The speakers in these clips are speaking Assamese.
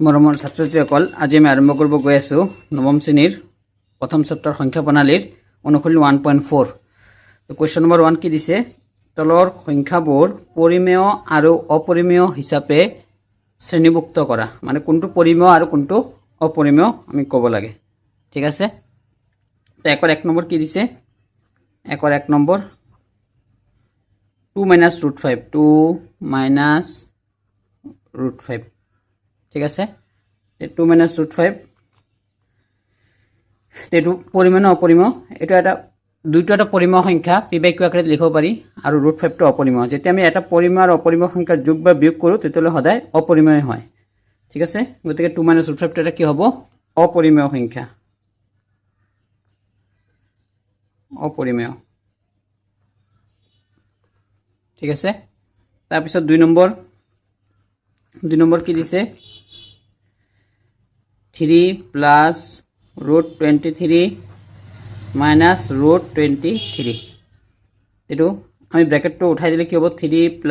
মৰমৰ ছাত্ৰ-ছাত্ৰীসকল, আজি আমি আৰম্ভ কৰিব গৈ আছোঁ নৱম শ্ৰেণীৰ প্ৰথম চেপ্টাৰ সংখ্যা প্ৰণালীৰ অনুশীলনী 1.4। তো কুৱেশ্যন নম্বৰ 1 কি দিছে? তলৰ সংখ্যাবোৰ পৰিমেয় আৰু অপৰিমেয় হিচাপে শ্ৰেণীভুক্ত কৰা। মানে কোনটো পৰিমেয় আৰু কোনটো অপৰিমেয় আমি ক'ব লাগে। ঠিক আছে? তো একৰ 1 নম্বৰ কি দিছে? একৰ 1 নম্বৰ 2 - √5, 2 - √5। ঠিক আছে? 2 - √5 এইটো পৰিমেয় না অপৰিমেয়? এইটো দুইটো এটা পৰিমেয় সংখ্যা p/q আকাৰত লিখিব পাৰি আৰু √5টো অপৰিমেয়। যেতিয়া আমি এটা পৰিমেয় আৰু অপৰিমেয় সংখ্যাৰ যোগ বা বিয়োগ কৰোঁ তেতিয়াহ'লে সদায় অপৰিমেয় হয়। ঠিক আছে? গতিকে 2 - √5টো এটা কি হ'ব? অপৰিমেয় সংখ্যা। অপৰিমেয়। ঠিক আছে? তাৰপিছত 2 নম্বৰ কি দিছে? 3 + √23 - √23। এইটো আমি ব্ৰেকেটটো উঠাই দিলে কি হ'ব? 3 +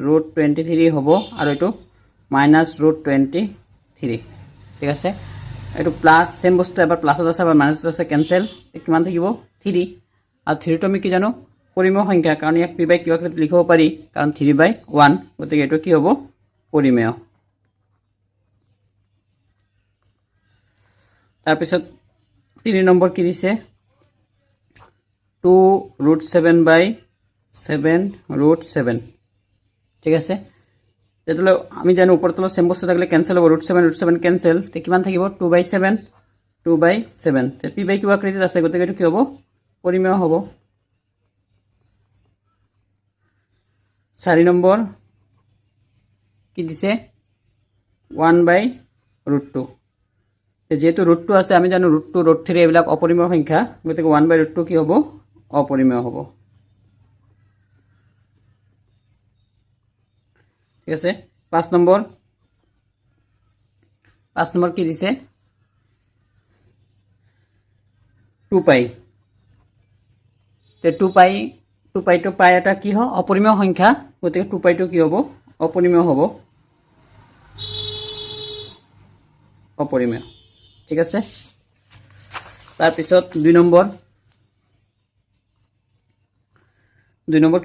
√23 হ'ব আৰু এইটো -√23। ঠিক আছে? এইটো প্লাছ সেম বস্তু, এবাৰ প্লাছত আছে এবাৰ মাইনাছত আছে, কেনচেল। কিমান থাকিব? 3। আৰু 3টো আমি কি জানো? পৰিমেয় সংখ্যা, কাৰণ ইয়াক p/q আকাৰত লিখিব পাৰি, কাৰণ 3/1। গতিকে এইটো কি হ'ব? পৰিমেয়। তাৰপিছত 3 নম্বৰ কি দিছে? 2 √7/7 √7। ঠিক আছে? তেতিয়াহ'লে আমি জানো ওপৰ তলত সেম বস্তু থাকিলে কেনচেল হ'ব। √7 কেনচেল। তে কিমান থাকিব? 2/7 2/7। p/q আকৃতিত আছে, গতিকে এইটো কি হ'ব? পৰিমেয় হ'ব। 4 নম্বৰ কি দিছে? 1/√2। যেহেতু √2 আছে, আমি জানো √2 √3 এইবিলাক অপৰিমেয় সংখ্যা, গতিকে 1/√2 কি হ'ব? অপৰিমেয় হ'ব। ঠিক আছে? 5 নম্বৰ কি দিছে? 2π। 2πটো পাই এটা কি হয়? অপৰিমেয় সংখ্যা, গতিকে 2πটো কি হ'ব? অপৰিমেয় হ'ব। অপৰিমেয়। ঠিক আছে? তাৰপিছত 2 নম্বৰ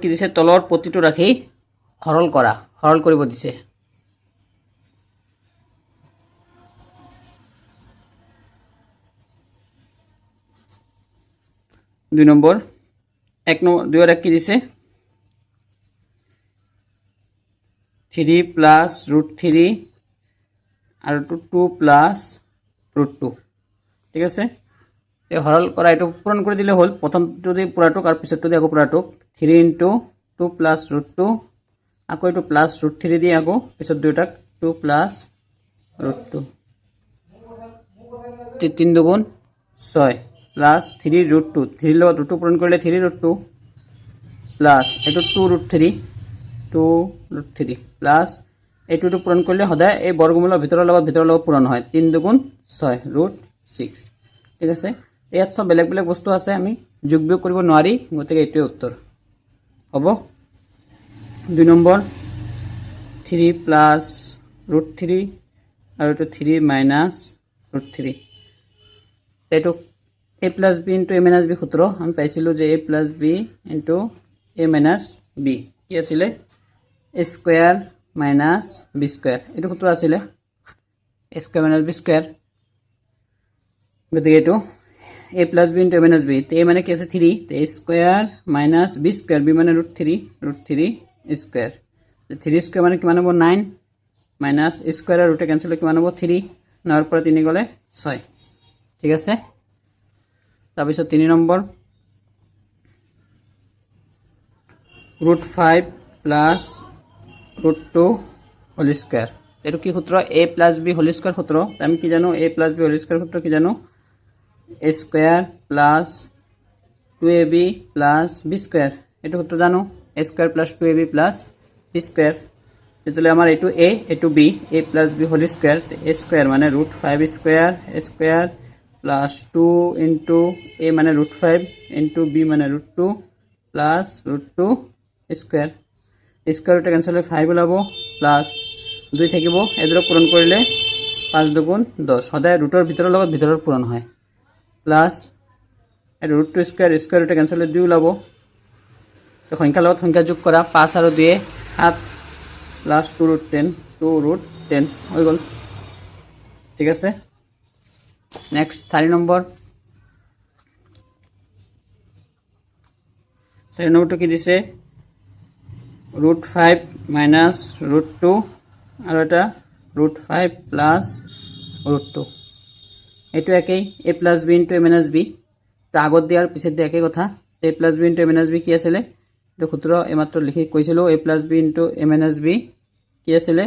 কি দিছে? তলৰ প্ৰতিটো ৰাশি সৰল কৰিব দিছে। দুই নম্বৰ 2 কি দিছে? 3 + √3 আৰু 2 + √2। ঠিক আছে? এই সৰল কৰা এইটো পূৰণ কৰি দিলে হ'ল। প্ৰথমটো দি পুৰাটোক আৰু পিছৰটো দি আকৌ পুৰাটোক। 3 × 2 + √2, আকৌ এইটো প্লাছ √3 দি আকৌ পিছত দুয়োটাক 2 + √2। 3 × 2 = 6 প্লাছ 3 √2। 3 লগত √2 পূৰণ কৰিলে 3 √2 প্লাছ এইটো 2 √3 প্লাছ এইটোতো পূৰণ কৰিলে সদায় এই বৰ্গমূলৰ ভিতৰৰ লগত পূৰণ হয়। 3 × 2 = 6 √6। ঠিক আছে? ইয়াত সব বেলেগ বেলেগ বস্তু আছে, আমি যোগ বিয়োগ কৰিব নোৱাৰি, গতিকে এইটোৱে উত্তৰ হ'ব। 2 নম্বৰ 3 + √3 আৰু এইটো 3 - √3। এইটো a + b × a - b সূত্ৰ আমি পাইছিলোঁ যে a + b × a - b কি আছিলে? a² - b²। এইটো সূত্ৰ আছিলে a² - b²। গতিকে এইটো a + b × a - b। a মানে কি আছে? 3। a² - b²। b মানে √3 √3² 3² মানে কিমান হ'ব? 9 মাইনাছ স্কোৱাৰ আৰু ৰুটে কেনচেল কিমান হ'ব? 3। 9ৰ পৰা 3 গ'লে 6। ঠিক আছে? তাৰপিছত 3 নম্বৰ √5 + √2 হোল স্কোৱাৰ। এইটো কি সূত্ৰ? a + b হোল স্কোৱাৰ সূত্ৰ। আমি কি জানো? a + b হোল স্কোৱাৰ সূত্ৰ কি জানো? a² + 2ab + b²। এইটো সূত্ৰ জানো? a² + 2ab + b²। তেতিয়াহ'লে আমাৰ এইটো a, এইটো b, a + b whole square. a² মানে √5² a² + 2 × a মানে √5 × b মানে √2 প্লাছ √2 স্কোৱাৰ। স্কোৱাৰ ৰুটে কেনচেল হৈ 5 ওলাব, প্লাছ 2 থাকিব। এইদৰে পূৰণ কৰিলে 5 দুগুণ 10 সদায় ৰুটৰ ভিতৰৰ লগত ভিতৰৰ পূৰণ হয় প্লাছ এটা ৰুট টু স্কোয়াৰ স্কোয়াৰ ৰুটে কেঞ্চেল হৈ 2 ওলাব তো সংখ্যাৰ লগত সংখ্যা যোগ কৰা 5 আৰু 2 7 প্লাছ 2 ৰুট 10 হৈ গ'ল ঠিক আছে নেক্সট 4 নম্বৰ নম্বৰটো কি দিছে ৰুট 5 মাইনাছ ৰুট 2 আৰু এটা ৰুট 5 প্লাছ ৰুট 2 এইটো একেই a plus b into a minus b তো আগত দিয়াৰ পিছত দিয়া একেই কথা a plus b into a minus b কি আছিলে এইটো সূত্ৰ এইমাত্ৰ লিখি কৈছিলোঁ a plus b into a minus b কি আছিলে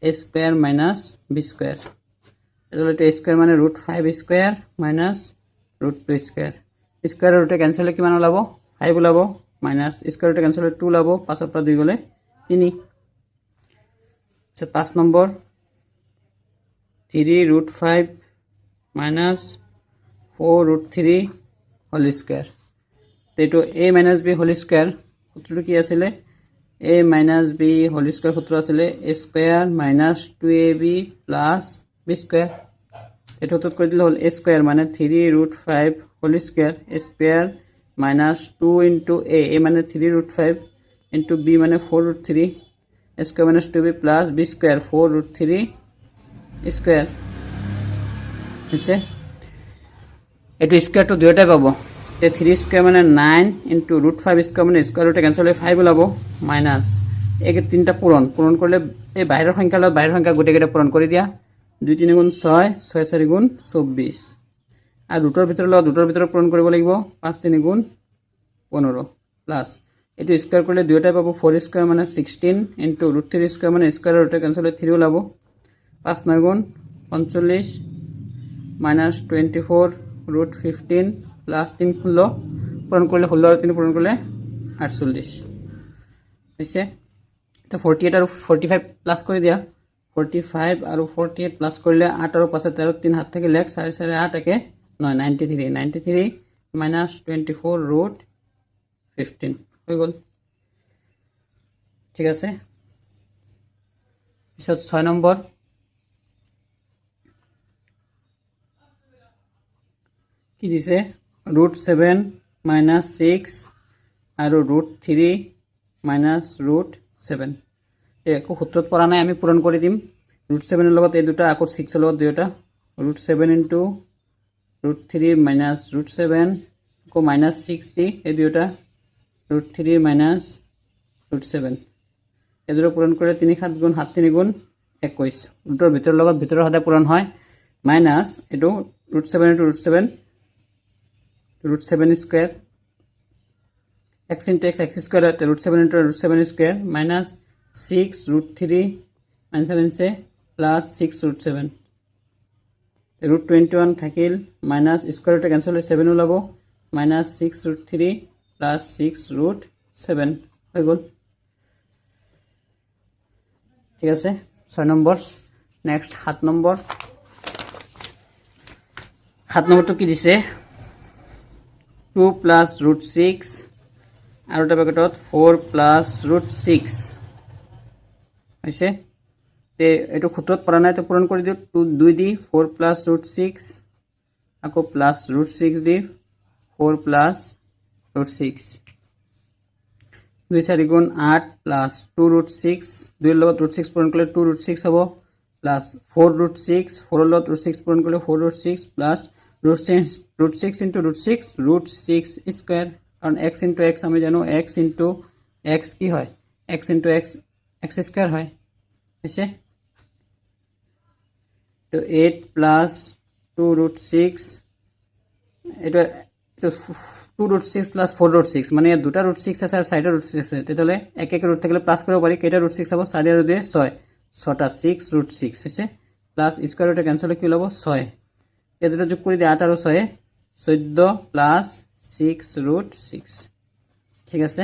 a square minus b square এইটো a স্কয়াৰ মানে root 5 square minus root 2 square square ৰুটে কেনসেল কিমান ওলাব 5 ওলাব মাইনাছ স্কয়াৰ ৰুটে কেনসেল 2 ওলাব 5 ৰ পৰা 2 গলে 3 আচ্ছা 5 নম্বৰ 3 ৰুট 5 মাইনাছ 4 ৰুট 3 হোল স্কয়াৰ তেটো a minus b whole square সূত্ৰটো কি আছিলে a minus b whole square সূত্ৰ আছিলে a square minus 2ab plus b square এটো সূত্ৰত কৰি দিলে হল a স্কয়াৰ মানে 3 root 5 whole square a square minus 2 into a মানে 3 ৰুট 5 ইনটু b মানে 4 root 3 a square minus 2b plus b square 4 root 3 square হৈছে এটো স্কয়াৰটো দুয়োটাই পাব তে 3 স্কয়াৰ মানে 9 ইনটু ৰুট 5 স্কয়াৰ মানে স্কয়াৰ ৰুটে কেনসেল হৈ 5 ওলাব মাইনাছ এই তিনটা পূৰণ কৰিলে এই বাহিৰৰ সংখ্যাৰ লগত বাহিৰৰ সংখ্যা গোটেইকেইটা পূৰণ কৰি দিয়া 2 3 গুণ 6 6 4 গুণ 24 আৰু ৰুটৰ ভিতৰৰ লগত ৰুটৰ ভিতৰত পূৰণ কৰিব লাগিব 5 3 গুণ 15 প্লাছ এটো স্কয়াৰ কৰিলে দুয়োটাই পাব 4 স্কয়াৰ মানে 16 ইনটু ৰুট 3 স্কয়াৰ মানে স্কয়াৰ ৰুটে কেনসেল হৈ 3 ওলাব 5 9 গুণ 45 মাইনাছ 24 ৰুট 15 প্লাছ 3 16 পূৰণ কৰিলে 16 আৰু 3 পূৰণ কৰিলে 48 হৈছে তো 48 আৰু 45 প্লাছ কৰি দিয়া 45 আৰু 48 প্লাছ কৰিলে 8 আৰু 5 13 3 হাত থেকে লেখ 4 4 8 একে 9 93 মাইনাছ 24 ৰুট 15 হৈ গ'ল ঠিক আছে পিছত 6 নম্বৰ কি দিছে ৰুট 7 মাইনাছ 6 আৰু ৰুট 3 মাইনাছ ৰুট 7 একো সূত্ৰত পৰা নাই আমি পূৰণ কৰি দিম ৰুট 7 এৰ লগত এই দুটা আকৌ 6 এৰ লগত দুটা root 7 into root 3 minus root 7 আকৌ মাইনাছ 6 দি এই দুটা ৰুট 3 মাইনাছ ৰুট 7 এই দুটো পূৰণ কৰে 3 7 গুণ 7 3 গুণ 21 ৰুটৰ ভিতৰৰ লগত ভিতৰৰ সদায় পূৰণ হয় মাইনাছ এটো root 7 into root 7 root 7 square x into x square है तो root 7 into root 7 square minus 6 root 3 minus 7 से plus 6 root 7 root 21 থাকিল minus square root cancel হৈ 7 ওলাব minus 6 root 3 plus 6 root 7 হৈ গ'ল ঠিক আছে 6 নম্বৰ নেক্সট 7 নম্বৰ 7 নম্বৰটো কি দিছে 2 plus root 6 আৰু এটা ব্ৰেকেটত 4 plus root 6 হৈছে তে এটো সূত্ৰত পৰা নাই তো পূৰণ কৰি দিও 2 দি 4 plus root 6 আকৌ plus root 6 দি 4 plus root 6 2 4 গুণ 8 plus 2 root 6 2 লগত root 6 পূৰণ কৰিলে 2 root 6 হ'ব plus 4 root 6 4 লগত root 6 পূৰণ কৰিলে 4 root 6 plus root 6 into root 6 root 6 square कारण x into x हमें जानो x into x की है x into x x square है ऐसे तो 8 plus 2 root 6 এটা তো 2 root 6 plus 4 root 6 মানে দুটা root 6 আছে আর সাইডে root 6 আছে তেতলে এক এক root থাকলে প্লাস কৰিব পাৰি কেটা root 6 হ'ব 4 আৰু 2 6 6টা 6 root 6 হৈছে প্লাস স্কয়াৰ ৰুটে ক্যান্সেল কি হ'ব 6 এই দুটো যোগ কৰি দিয়া 8 আৰু 6 14 প্লাস 6 root 6 ঠিক আছে